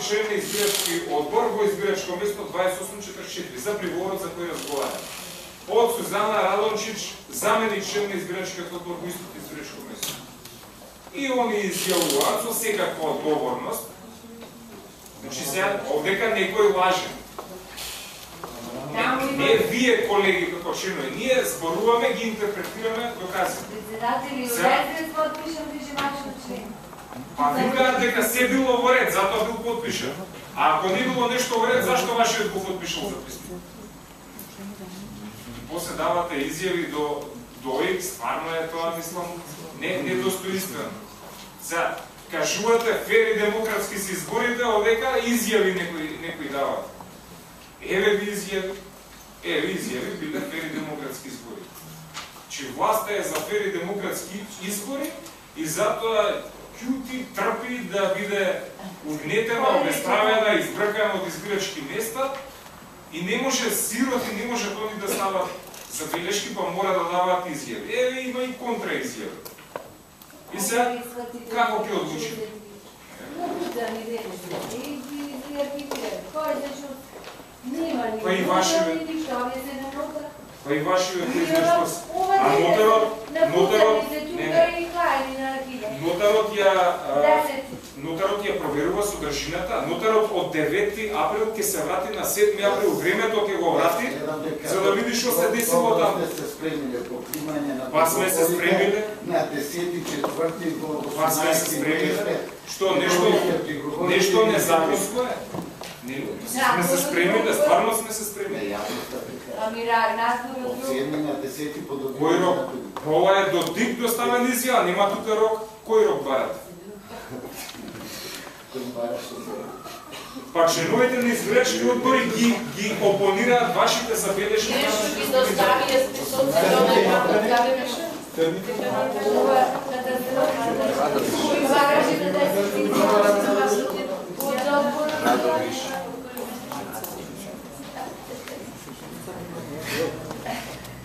член на избирачки одбор во избирачко место 2844 за приговорот за кој разговараме. Од Сузана Радончич, заменик член на избирачкиот одбор во истото избирачко место. И они изјавуваат со секаква одговорност. Значи сега овдека некој лаже. Не вие колеги како членови, ние зборуваме, ги интерпретираме доказите. Председатели, уред подпишам прижимачно член. Па викаат дека се било во ред, затоа бил подпишан. А ако не било нешто во ред, зашто вашиот го подпишал записник? После давате изјави до ОИК, стварно е тоа, мислам, недостоинствено. Сега, кажувате фер и демократски си изборите, овека изјави некои дават. Еве ви изјави, биле фер и демократски избори. Че власта е за фер и демократски избори и затоа ќути, трпи да биде угнетена, обесправена, избркана од избирачки места и не може сироти, не може тони да стават забелешки, па мора да дават изјави. Еве има и контраизјави. И сега, како ќе одлучи? Па и вашиот изнешпос. А нотарот ја проверува содржината. Нотарот од 9 април ќе се врати на 7 април, времето ќе го врати, за да види што се десило таму. Па сме се спремиле. На 10.4. Па сме се спремиле. Што, нешто незаконско е? Сме се спремиле, стварно сме се спремиле. Од 7 на 10 по договор. Кој рок? Ова е до дик доставен изјава, нема тука рок. Кој рок барате? Па членовите на избирачки одбори ги опонираат вашите забелешки. Нешто ги доставија списоци, тоа нема да беше.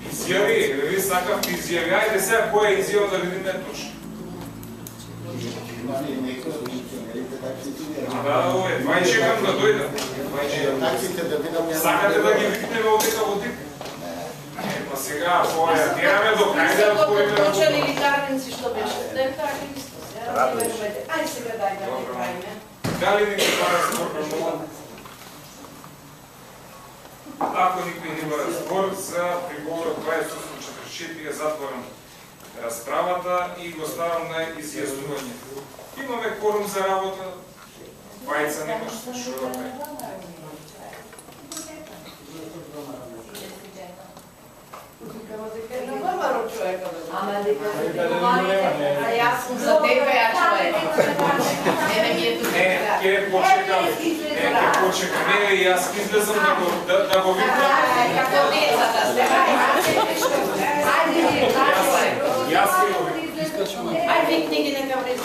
Изјави, ви сакавте изјави, ајде сега која е изјава да видиме точно. Два и чекам да дојдат. Сакате да ги видите овдека во дик? Па сега, тераме до крај да отвориме. Почели литарници што беше? Да така исто. Ајде сега дај да не правиме. Дали некој бара збор кажува? Ако никој не бара збор, за приговорот 2844 затворам расправата и го ставам на изјаснување. Имаме кворум за работа. Вајца немаш што да прави. Ама дека а јас сум за дека ја човек. Ќе почекам. Не, јас ќе излезам да го видам. Како децата сте. Јас ќе го видам. Ајде викни ги нека влезеш.